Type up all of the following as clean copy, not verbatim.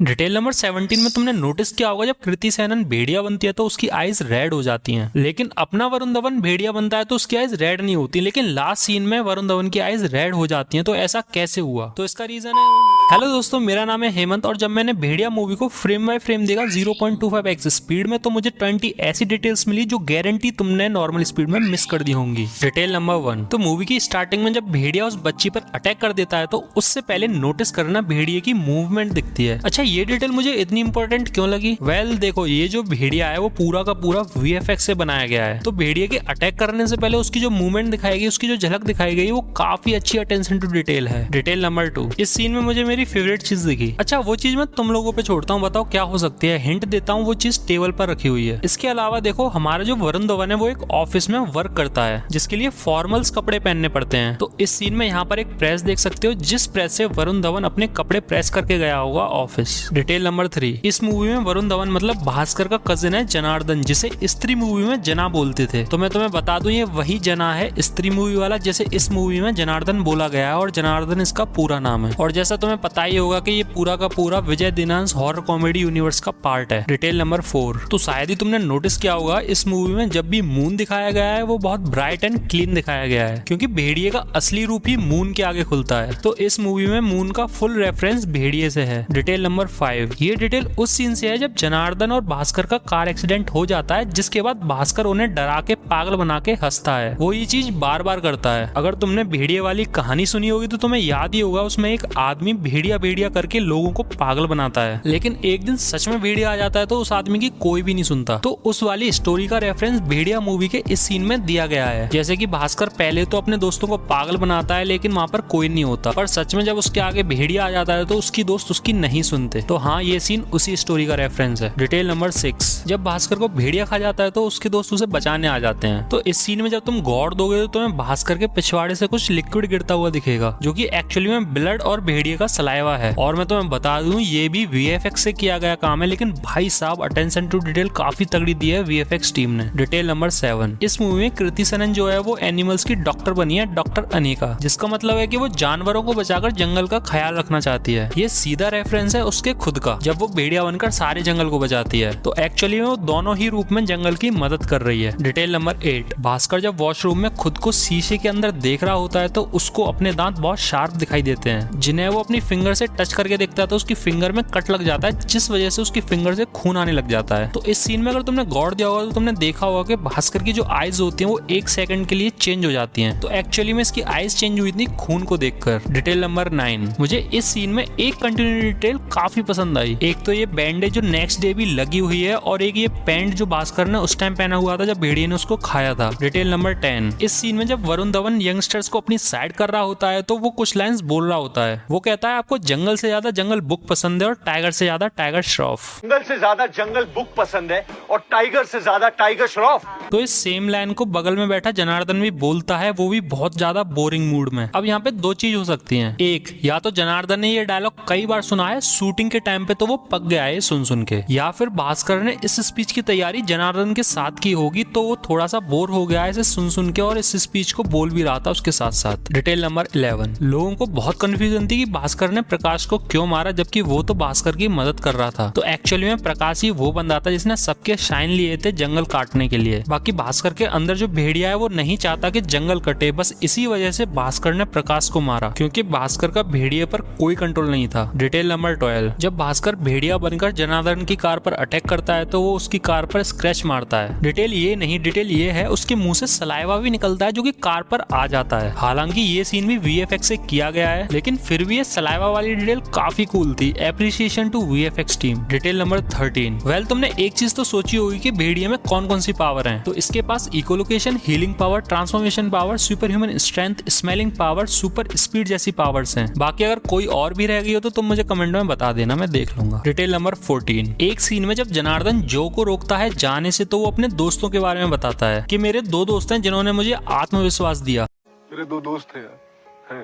Detail number 17 में तुमने notice किया होगा जब कृति सेनन भेड़िया बनती है तो उसकी आईज रेड हो जाती हैं, लेकिन अपना वरुण धवन भेड़िया बनता है तो उसकी आईज रेड नहीं होती, लेकिन लास्ट सीन में वरुण धवन की आईज रेड हो जाती हैं। तो ऐसा कैसे हुआ? तो इसका रीजन है। हेलो दोस्तों, मेरा नाम है हेमंत और जब मैंने भेड़िया मूवी को फ्रेम बाय फ्रेम देखा 0.25x स्पीड में तो मुझे 20 ऐसी डिटेल्स मिली जो गारंटी तुमने नॉर्मल स्पीड में मिस कर दी होंगी। डिटेल नंबर 1, तो मूवी की स्टार्टिंग में जब भेड़िया उस बच्ची पर अटैक कर देता है तो उससे पहले नोटिस करना भेड़िए की मूवमेंट दिखती है। अच्छा, ये डिटेल मुझे इतनी इंपॉर्टेंट क्यों लगी? वेल देखो, ये जो भेड़िया है वो पूरा का पूरा VFX से बनाया गया है, तो भेड़िए के अटैक करने से पहले उसकी जो मूवमेंट दिखाई गई, उसकी जो झलक दिखाई गई वो काफी अच्छी अटेंशन टू डिटेल है। डिटेल नंबर 2, इस सीन में मुझे मेरी फेवरेट चीज दिखी। अच्छा, वो चीज मैं तुम लोगों पे छोड़ता हूँ, बताओ क्या हो सकती है। हिंट देता हूँ, वो चीज टेबल पर रखी हुई है। इसके अलावा देखो, हमारा जो वरुण धवन है वो एक ऑफिस में वर्क करता है जिसके लिए फॉर्मल्स कपड़े पहनने पड़ते हैं। तो इस सीन में यहाँ पर एक प्रेस देख सकते हो जिस प्रेस से वरुण धवन अपने कपड़े प्रेस करके गया होगा ऑफिस। डिटेल नंबर 3, इस मूवी में वरुण धवन मतलब भास्कर का कजिन है जनार्दन, जिसे स्त्री मूवी में जना बोलते थे। तो मैं तुम्हें बता दूं, ये वही जना है स्त्री मूवी वाला जैसे इस मूवी में जनार्दन बोला गया है और जनार्दन इसका पूरा नाम है। और जैसा तुम्हें पता ही होगा कि ये पूरा का पूरा विजय दिनांश हॉरर कॉमेडी यूनिवर्स का पार्ट है। डिटेल नंबर 4, तो शायद ही तुमने नोटिस किया होगा इस मूवी में जब भी मून दिखाया गया है वो बहुत ब्राइट एंड क्लीन दिखाया गया है, क्योंकि भेड़िए का असली रूप ही मून के आगे खुलता है। तो इस मूवी में मून का फुल रेफरेंस भेड़िए से है। डिटेल नंबर 5, ये डिटेल उस सीन से है जब जनार्दन और भास्कर का कार एक्सीडेंट हो जाता है, जिसके बाद भास्कर उन्हें डरा के पागल बना के हंसता है। वो ये चीज बार बार करता है। अगर तुमने भेड़िए वाली कहानी सुनी होगी तो तुम्हें याद ही होगा, उसमें एक आदमी भेड़िया भेड़िया करके लोगों को पागल बनाता है, लेकिन एक दिन सच में भेड़िया आ जाता है तो उस आदमी की कोई भी नहीं सुनता। तो उस वाली स्टोरी का रेफरेंस भेड़िया मूवी के इस सीन में दिया गया है। जैसे कि भास्कर पहले तो अपने दोस्तों को पागल बनाता है लेकिन वहाँ पर कोई नहीं होता, पर सच में जब उसके आगे भेड़िया आ जाता है तो उसकी दोस्त उसकी नहीं सुनते। तो हाँ, ये सीन उसी स्टोरी का रेफरेंस है। डिटेल नंबर 6, जब भास्कर को भेड़िया खा जाता है तो उसके दोस्त उसे बचाने आ जाते हैं। तो इस सीन में जब तुम गौर दोगे तो तुम्हें भास्कर के पिछवाड़े से कुछ लिक्विड गिरता हुआ दिखेगा, जो कि एक्चुअली में ब्लड और भेड़िए का सलाइवा है। और मैं तुम्हें बता दूं, ये भी VFX से किया गया काम है, लेकिन भाई साहब अटेंशन टू डिटेल काफी तगड़ी दी है VFX टीम ने। डिटेल नंबर 7, इस मूवी में कृति सेनन जो है वो एनिमल्स की डॉक्टर बनी है, डॉक्टर अनिका, जिसका मतलब है कि वो जानवरों को बचाकर जंगल का ख्याल रखना चाहती है। ये सीधा रेफरेंस है उसके खुद का, जब वो भेड़िया बनकर सारे जंगल को बचाती है। तो एक्चुअली में वो दोनों ही रूप में जंगल की मदद कर रही है। डिटेल नंबर 8, भास्कर जब वॉशरूम में खुद को शीशे के अंदर देख रहा होता है तो उसको अपने दांत बहुत शार्प दिखाई देते हैं, जिन्हें वो अपनी फिंगर से टच करके देखता है तो उसकी फिंगर में कट लग जाता है, जिस वजह से उसकी फिंगर से खून आने लग जाता है। तो इस सीन में अगर तुमने गौर दिया होगा तो तुमने देखा होगा कि भास्कर की जो आईज होती हैं वो 1 सेकंड के लिए चेंज हो जाती हैं। तो एक्चुअली में इसकी आईज चेंज हुई थी खून को देखकर। डिटेल नंबर 9, मुझे इस सीन में एक कंटिन्यू डिटेल काफी पसंद आई। एक तो ये बैंडेज जो नेक्स्ट डे भी लगी हुई है, और एक ये पैंट जो भास्कर ने उस टाइम पहना हुआ था जब भेड़िए ने उसको खाया था। डिटेल नंबर 10, इस सीन में जब वरुण धवन यंगस्टर्स को अपनी साइड कर रहा होता है तो वो कुछ लाइंस बोल रहा होता है। वो कहता है, आपको जंगल से ज्यादा जंगल बुक पसंद है और टाइगर से ज्यादा टाइगर श्रॉफ। जंगल से ज्यादा जंगल बुक पसंद है और टाइगर से ज्यादा टाइगर श्रॉफ। तो इस सेम लाइन को बगल में बैठा जनार्दन भी बोलता है, वो भी बहुत ज्यादा बोरिंग मूड में। अब यहाँ पे दो चीज हो सकती हैं, एक या तो जनार्दन ने ये डायलॉग कई बार सुना है शूटिंग के टाइम पे तो वो पक गया है सुन के, या फिर भास्कर ने इस स्पीच की तैयारी जनार्दन के साथ की होगी तो वो थोड़ा सा बोर हो गया है इसे सुन के और इस स्पीच को बोल भी रहा था उसके साथ साथ। डिटेल नंबर 11, लोगों को बहुत कंफ्यूजन थी कि भास्कर ने प्रकाश को क्यों मारा जबकि वो तो भास्कर की मदद कर रहा था। तो एक्चुअली में प्रकाश ही वो बंदा था जिसने सबके शाइन लिए थे जंगल काटने के लिए। बाकी भास्कर के अंदर जो भेड़िया है वो नहीं चाहता कि जंगल कटे, बस इसी वजह से भास्कर ने प्रकाश को मारा, क्योंकि भास्कर का भेड़िए पर कोई कंट्रोल नहीं था। डिटेल नंबर 12, जब भास्कर भेड़िया बनकर जनार्दन की कार पर अटैक करता है तो वो उसकी कार पर स्क्रैच मारता है। डिटेल ये नहीं, डिटेल ये है उसके मुंह से सलाइवा भी निकलता है जो कि कार पर आ जाता है। हालांकि ये सीन भी VFX से किया गया है, लेकिन फिर भी ये सलाइवा वाली डिटेल काफी कूल थी। Appreciation to VFX team. Detail number 13, well तुमने एक चीज तो सोची होगी कि भेड़िए में कौन कौन सी पावर है। तो इसके पास echolocation, healing power, transformation power, super human strength, smelling power, super speed जैसी पावर्स हैं। बाकी अगर कोई और भी रह गई हो तो तुम मुझे कमेंट में बता देना, मैं देख लूंगा। डिटेल नंबर 14, एक सीन में जब जनार्दन जो को रोकता है जाने से तो वो अपने दोस्तों के बारे में बताता है कि मेरे 2 दोस्त हैं जिन्होंने मुझे आत्मविश्वास दिया। मेरे 2 दोस्त हैं,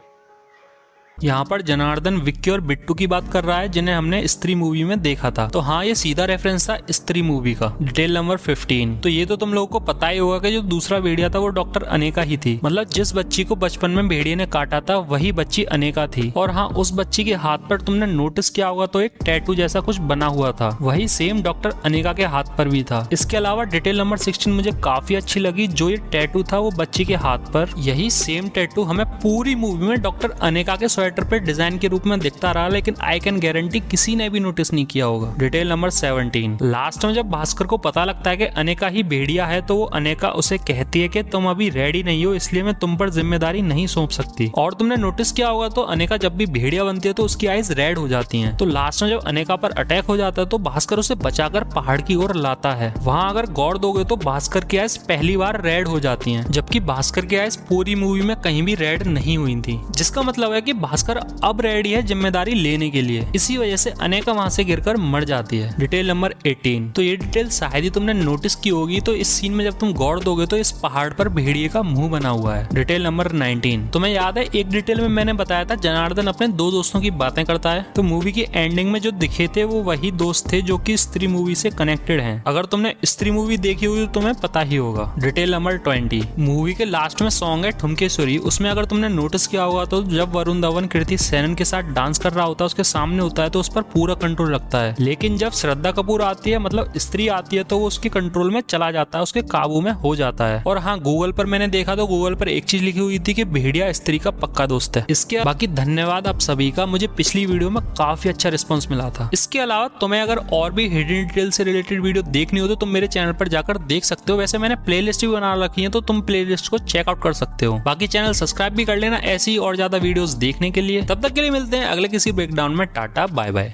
यहाँ पर जनार्दन विक्की और बिट्टू की बात कर रहा है जिन्हें हमने स्त्री मूवी में देखा था। तो हाँ, ये सीधा रेफरेंस था स्त्री मूवी का। Detail number 15। तो ये तो तुम लोगों को पता ही होगा कि जो दूसरा भेड़िया था वो डॉक्टर अनेका ही थी। मतलब जिस बच्ची को बचपन में भेड़िए ने काटा था वही बच्ची अनेका थी। और हाँ, उस बच्ची के हाथ पर तुमने नोटिस किया होगा तो एक टैटू जैसा कुछ बना हुआ था, वही सेम डॉक्टर अनेका के हाथ पर भी था। इसके अलावा डिटेल नंबर 16 मुझे काफी अच्छी लगी। जो ये टैटू था वो बच्ची के हाथ पर, यही सेम टैटू हमें पूरी मूवी में डॉक्टर अनेका के स्वेटर पे डिजाइन के रूप में दिखता रहा, लेकिन आई कैन गारंटी किसी ने भी नोटिस नहीं किया होगा। Detail number 17। लास्ट में जब भास्कर को पता लगता है कि अनेका ही भेड़िया है तो वो अनेका उसे कहती है कि तुम अभी रेडी नहीं हो, इसलिए मैं तुम पर जिम्मेदारी नहीं सौंप सकती। और तुमने नोटिस किया होगा तो अनेका जब भी भेड़िया बनती है तो उसकी आईज रेड हो जाती हैं। तो लास्ट में जब अनेका पर अटैक हो जाता है तो भास्कर उसे बचाकर पहाड़ की ओर लाता है। वहाँ अगर गौर दोगे तो भास्कर की आईज पहली बार रेड हो जाती हैं, जबकि भास्कर की आईज पूरी मूवी में कहीं भी रेड नहीं हुई थी, जिसका मतलब है कि भास्कर अब रेडी है जिम्मेदारी लेने के लिए। इसी वजह से अनेका वहां से गिरकर मर जाती है। Detail number 18। तो ये डिटेल शायद ही तुमने नोटिस की होगी। तो इस सीन में जब तुम गौर दोगे तो इस पहाड़ पर भेड़िए का मुंह बना हुआ है। Detail number 19। तुम्हें याद है एक डिटेल में मैंने बताया था जनार्दन अपने दो दोस्तों की बातें करता है। तो मूवी की एंडिंग में जो दिखे थे वो वही दोस्त थे जो कि स्त्री मूवी से कनेक्टेड हैं। अगर तुमने स्त्री मूवी देखी हुई तो तुम्हें पता ही होगा। Detail number 20। मूवी के लास्ट में सॉन्ग है ठुमकेश्वरी। उसमें अगर तुमने नोटिस किया होगा तो जब वरुण धवन कृति सेनन के साथ डांस कर रहा होता है, उसके सामने होता है तो उस पर पूरा कंट्रोल रखता है, लेकिन जब श्रद्धा कपूर आती है, मतलब स्त्री आती है, तो वो उसके कंट्रोल में चला जाता है, उसके काबू में हो जाता है। और हाँ, गूगल पर मैंने देखा तो गूगल पर एक चीज लिखी हुई थी कि भेड़िया स्त्री का पक्का दोस्त है। इसके बाकी धन्यवाद आप सभी का, मुझे पिछली वीडियो में काफी अच्छा रिस्पॉन्स मिला था। इसके अलावा तुम्हें अगर और भी हिडन डिटेल से रिलेटेड वीडियो देखनी हो तो तुम मेरे चैनल पर जाकर देख सकते हो। वैसे मैंने प्लेलिस्ट भी बना रखी है तो तुम प्लेलिस्ट को चेकआउट कर सकते हो। बाकी चैनल सब्सक्राइब भी कर लेना ऐसी और ज्यादा वीडियोस देखने के लिए। तब तक के लिए मिलते हैं अगले किसी ब्रेकडाउन में। Tata bye bye.